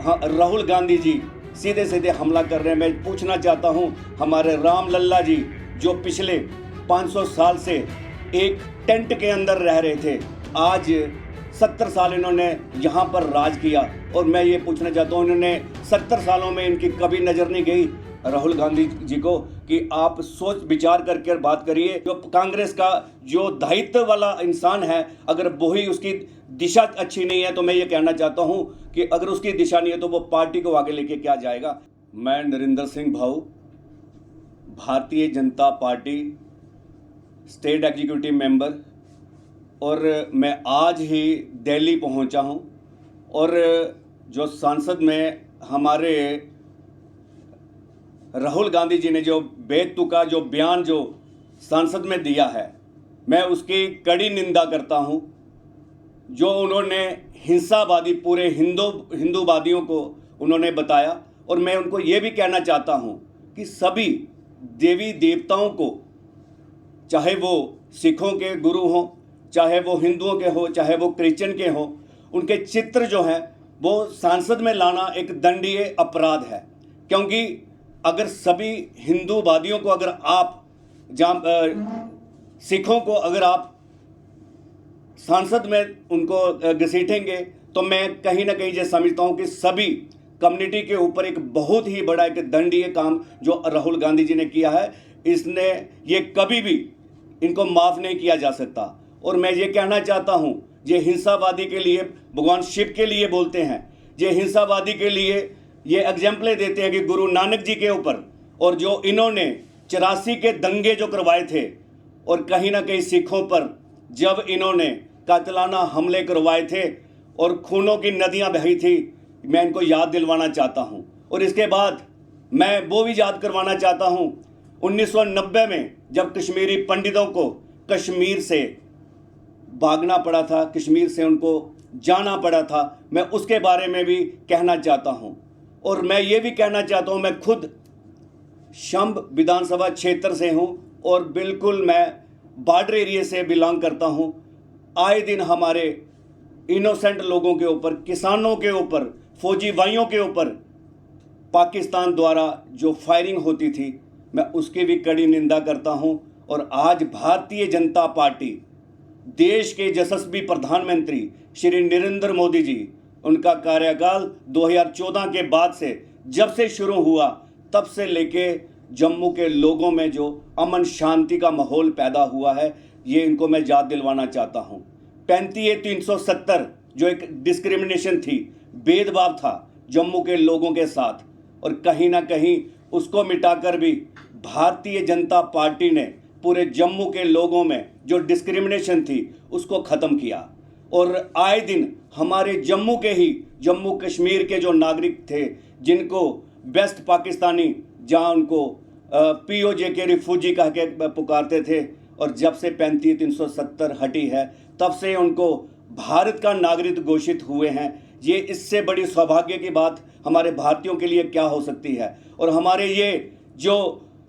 हाँ, राहुल गांधी जी सीधे सीधे हमला कर रहे हैं। मैं पूछना चाहता हूं, हमारे राम लल्ला जी जो पिछले 500 साल से एक टेंट के अंदर रह रहे थे, आज 70 साल इन्होंने यहाँ पर राज किया, और मैं ये पूछना चाहता हूँ, इन्होंने 70 सालों में इनकी कभी नज़र नहीं गई राहुल गांधी जी को कि आप सोच विचार करके बात करिए। जो कांग्रेस का जो दायित्व वाला इंसान है, अगर वही उसकी दिशा अच्छी नहीं है, तो मैं ये कहना चाहता हूँ कि अगर उसकी दिशा नहीं है तो वो पार्टी को आगे लेके क्या जाएगा। मैं नरेंद्र सिंह भाऊ, Bharatiya Janata party state executive member, और मैं आज ही दिल्ली पहुंचा हूं, और जो संसद में हमारे राहुल गांधी जी ने जो बेतुका जो बयान जो संसद में दिया है, मैं उसकी कड़ी निंदा करता हूं। जो उन्होंने हिंसावादी पूरे हिंदूवादियों को उन्होंने बताया, और मैं उनको ये भी कहना चाहता हूं कि सभी देवी देवताओं को, चाहे वो सिखों के गुरु हों, चाहे वो हिंदुओं के हो, चाहे वो क्रिश्चियन के हों, उनके चित्र जो हैं वो संसद में लाना एक दंडनीय अपराध है। क्योंकि अगर सभी हिंदूवादियों को अगर आप सिखों को अगर आप संसद में उनको घसीटेंगे, तो मैं कहीं ना कहीं ये समझता हूं कि सभी कम्युनिटी के ऊपर एक बहुत ही बड़ा एक दंडनीय काम जो राहुल गांधी जी ने किया है, इसने ये कभी भी इनको माफ़ नहीं किया जा सकता। और मैं ये कहना चाहता हूँ, ये हिंसावादी के लिए भगवान शिव के लिए बोलते हैं, ये हिंसावादी के लिए ये एग्जाम्पलें देते हैं कि गुरु नानक जी के ऊपर, और जो इन्होंने 84 के दंगे जो करवाए थे, और कहीं ना कहीं सिखों पर जब इन्होंने कातलाना हमले करवाए थे और खूनों की नदियां बही थी, मैं इनको याद दिलवाना चाहता हूं। और इसके बाद मैं वो भी याद करवाना चाहता हूं, 1990 में जब कश्मीरी पंडितों को कश्मीर से भागना पड़ा था, कश्मीर से उनको जाना पड़ा था, मैं उसके बारे में भी कहना चाहता हूं। और मैं ये भी कहना चाहता हूं, मैं खुद शंभ विधानसभा क्षेत्र से हूं, और बिल्कुल मैं बॉर्डर एरिया से बिलोंग करता हूं। आए दिन हमारे इनोसेंट लोगों के ऊपर, किसानों के ऊपर, फौजी भाइयों के ऊपर पाकिस्तान द्वारा जो फायरिंग होती थी, मैं उसकी भी कड़ी निंदा करता हूं। और आज भारतीय जनता पार्टी, देश के यशस्वी प्रधानमंत्री श्री नरेंद्र मोदी जी, उनका कार्यकाल 2014 के बाद से जब से शुरू हुआ, तब से लेके जम्मू के लोगों में जो अमन शांति का माहौल पैदा हुआ है, ये इनको मैं याद दिलवाना चाहता हूँ। 35-370 जो एक डिस्क्रिमिनेशन थी, भेदभाव था जम्मू के लोगों के साथ, और कहीं ना कहीं उसको मिटाकर भी भारतीय जनता पार्टी ने पूरे जम्मू के लोगों में जो डिस्क्रिमिनेशन थी उसको ख़त्म किया। और आए दिन हमारे जम्मू कश्मीर के जो नागरिक थे, जिनको वेस्ट पाकिस्तानी, जहाँ उनको POJ के रिफ्यूजी कह के पुकारते थे, और जब से 35-370 हटी है, तब से उनको भारत का नागरिक घोषित हुए हैं। ये इससे बड़ी सौभाग्य की बात हमारे भारतीयों के लिए क्या हो सकती है। और हमारे ये जो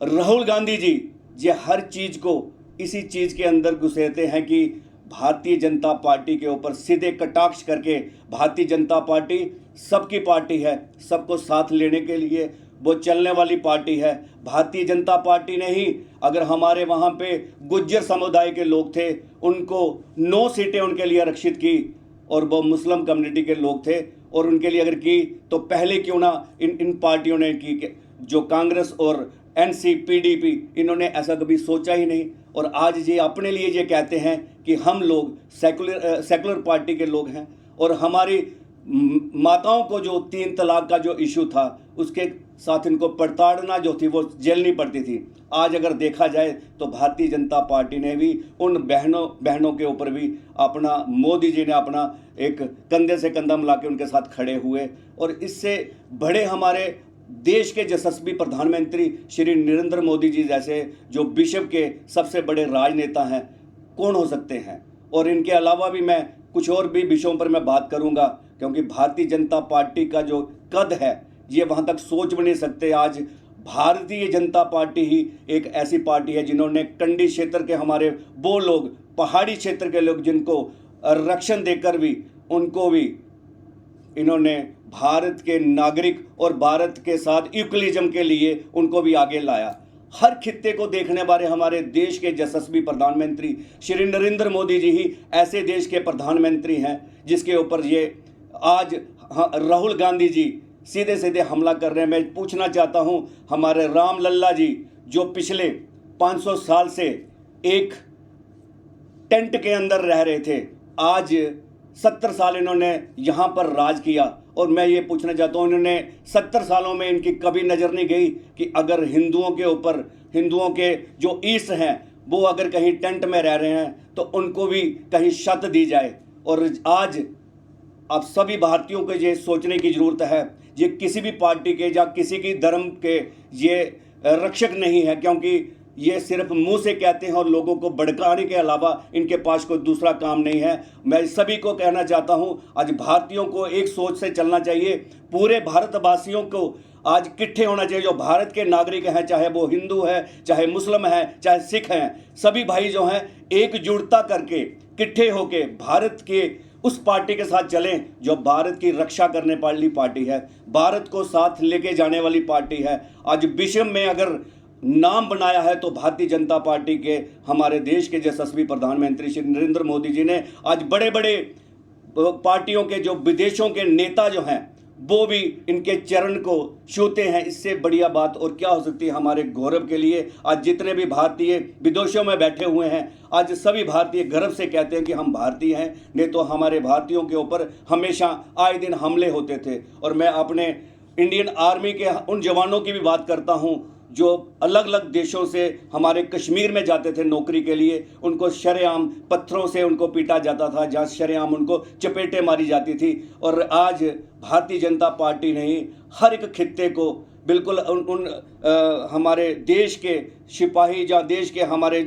राहुल गांधी जी, ये हर चीज़ को इसी चीज़ के अंदर घुसेरते हैं कि भारतीय जनता पार्टी के ऊपर सीधे कटाक्ष करके, भारतीय जनता पार्टी सबकी पार्टी है, सबको साथ लेने के लिए वो चलने वाली पार्टी है। भारतीय जनता पार्टी ने ही, अगर हमारे वहाँ पे गुज्जर समुदाय के लोग थे, उनको 9 सीटें उनके लिए आरक्षित की, और वो मुस्लिम कम्युनिटी के लोग थे, और उनके लिए अगर की तो पहले क्यों ना इन पार्टियों ने की। जो कांग्रेस और NC PDP, इन्होंने ऐसा कभी सोचा ही नहीं। और आज ये अपने लिए ये कहते हैं कि हम लोग सेकुलर पार्टी के लोग हैं, और हमारी माताओं को जो 3 तलाक का जो इशू था, उसके साथ इनको प्रताड़ना जो थी वो झेलनी पड़ती थी। आज अगर देखा जाए तो भारतीय जनता पार्टी ने भी उन बहनों के ऊपर भी अपना, मोदी जी ने अपना एक कंधे से कंधा मिला के उनके साथ खड़े हुए। और इससे बड़े हमारे देश के यशस्वी प्रधानमंत्री श्री नरेंद्र मोदी जी जैसे जो विश्व के सबसे बड़े राजनेता हैं, कौन हो सकते हैं। और इनके अलावा भी मैं कुछ और भी विषयों पर मैं बात करूंगा, क्योंकि भारतीय जनता पार्टी का जो कद है, ये वहाँ तक सोच भी नहीं सकते। आज भारतीय जनता पार्टी ही एक ऐसी पार्टी है जिन्होंने कंडी क्षेत्र के हमारे वो लोग, पहाड़ी क्षेत्र के लोग, जिनको आरक्षण देकर भी उनको भी इन्होंने भारत के नागरिक और भारत के साथ इक्वलिज्म के लिए उनको भी आगे लाया। हर खित्ते को देखने वाले हमारे देश के यशस्वी प्रधानमंत्री श्री नरेंद्र मोदी जी ही ऐसे देश के प्रधानमंत्री हैं जिसके ऊपर ये आज राहुल गांधी जी सीधे सीधे हमला कर रहे हैं। मैं पूछना चाहता हूं, हमारे राम लल्ला जी जो पिछले 500 साल से एक टेंट के अंदर रह रहे थे, आज 70 साल इन्होंने यहाँ पर राज किया। और मैं ये पूछना चाहता हूँ, इन्होंने 70 सालों में इनकी कभी नज़र नहीं गई कि अगर हिंदुओं के ऊपर, हिंदुओं के जो ईस्ट हैं वो अगर कहीं टेंट में रह रहे हैं तो उनको भी कहीं छत दी जाए। और आज आप सभी भारतीयों को ये सोचने की ज़रूरत है, ये किसी भी पार्टी के या किसी की धर्म के ये रक्षक नहीं है, क्योंकि ये सिर्फ मुंह से कहते हैं और लोगों को भड़काने के अलावा इनके पास कोई दूसरा काम नहीं है। मैं सभी को कहना चाहता हूं, आज भारतीयों को एक सोच से चलना चाहिए। पूरे भारतवासियों को आज इकट्ठे होना चाहिए। जो भारत के नागरिक हैं, चाहे वो हिंदू है, चाहे मुस्लिम है, चाहे सिख हैं, सभी भाई जो हैं एकजुटता करके इकट्ठे होके भारत के उस पार्टी के साथ चलें जो भारत की रक्षा करने वाली पार्टी है, भारत को साथ लेके जाने वाली पार्टी है। आज विश्व में अगर नाम बनाया है तो भारतीय जनता पार्टी के हमारे देश के यशस्वी प्रधानमंत्री श्री नरेंद्र मोदी जी ने। आज बड़े बड़े पार्टियों के जो विदेशों के नेता जो हैं वो भी इनके चरण को छूते हैं। इससे बढ़िया बात और क्या हो सकती है हमारे गौरव के लिए। आज जितने भी भारतीय विदेशों में बैठे हुए हैं, आज सभी भारतीय गर्व से कहते हैं कि हम भारतीय हैं, नहीं तो हमारे भारतीयों के ऊपर हमेशा आए दिन हमले होते थे। और मैं अपने इंडियन आर्मी के उन जवानों की भी बात करता हूं जो अलग अलग देशों से हमारे कश्मीर में जाते थे नौकरी के लिए। उनको शरेआम पत्थरों से उनको पीटा जाता था, जहाँ शरेआम उनको चपेटें मारी जाती थी। और आज भारतीय जनता पार्टी ने ही हर एक खित्ते को बिल्कुल हमारे देश के सिपाही, जहाँ देश के हमारे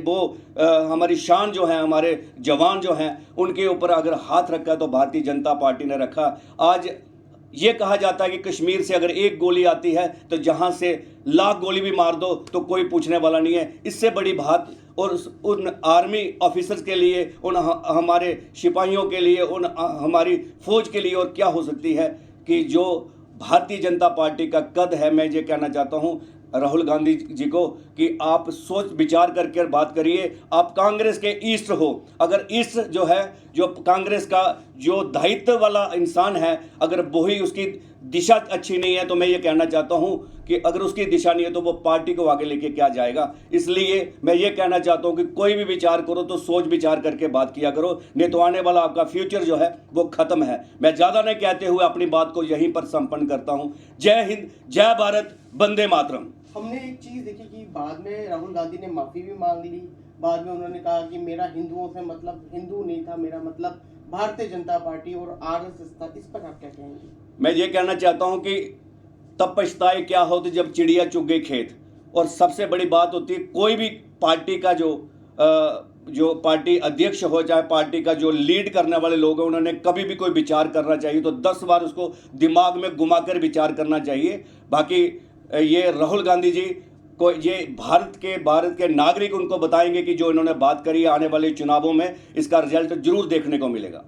हमारी शान जो है, हमारे जवान जो हैं, उनके ऊपर अगर हाथ रखा तो भारतीय जनता पार्टी ने रखा। आज ये कहा जाता है कि कश्मीर से अगर एक गोली आती है तो जहां से लाख गोली भी मार दो तो कोई पूछने वाला नहीं है। इससे बड़ी बात और उन आर्मी ऑफिसर्स के लिए, उन हमारे सिपाहियों के लिए, उन हमारी फौज के लिए और क्या हो सकती है कि जो भारतीय जनता पार्टी का कद है। मैं ये कहना चाहता हूँ राहुल गांधी जी को कि आप सोच विचार करके बात करिए। आप कांग्रेस के ईस्ट हो, अगर ईस्ट जो है, जो कांग्रेस का जो दायित्व वाला इंसान है, अगर वही उसकी दिशा अच्छी नहीं है तो मैं ये कहना चाहता हूँ कि अगर उसकी दिशा नहीं है तो वो पार्टी को आगे लेके क्या जाएगा। इसलिए मैं ये कहना चाहता हूँ कि कोई भी विचार करो तो सोच विचार करके बात किया करो, नहीं तो आने वाला आपका फ्यूचर जो है वो खत्म है। मैं ज़्यादा नहीं कहते हुए अपनी बात को यहीं पर संपन्न करता हूँ। जय हिंद, जय भारत, वंदे मातरम। हमने एक चीज़ देखी कि बाद में राहुल गांधी ने माफ़ी भी मांग ली। बाद में उन्होंने कहा कि मेरा हिंदुओं से मतलब हिंदू नहीं था, मेरा मतलब भारतीय जनता पार्टी और आरएसएस था। इस पर आप क्या कहेंगे? मैं ये कहना चाहता हूँ कि तब पछताए क्या होती जब चिड़िया चुग गई खेत। और सबसे बड़ी बात होती है कोई भी पार्टी का जो पार्टी अध्यक्ष हो, चाहे पार्टी का जो लीड करने वाले लोग हैं, उन्होंने कभी भी कोई विचार करना चाहिए तो 10 बार उसको दिमाग में घुमाकर विचार करना चाहिए। बाकी ये राहुल गांधी जी को ये भारत के नागरिक उनको बताएंगे कि जो इन्होंने बात करी, आने वाले चुनावों में इसका रिजल्ट जरूर देखने को मिलेगा।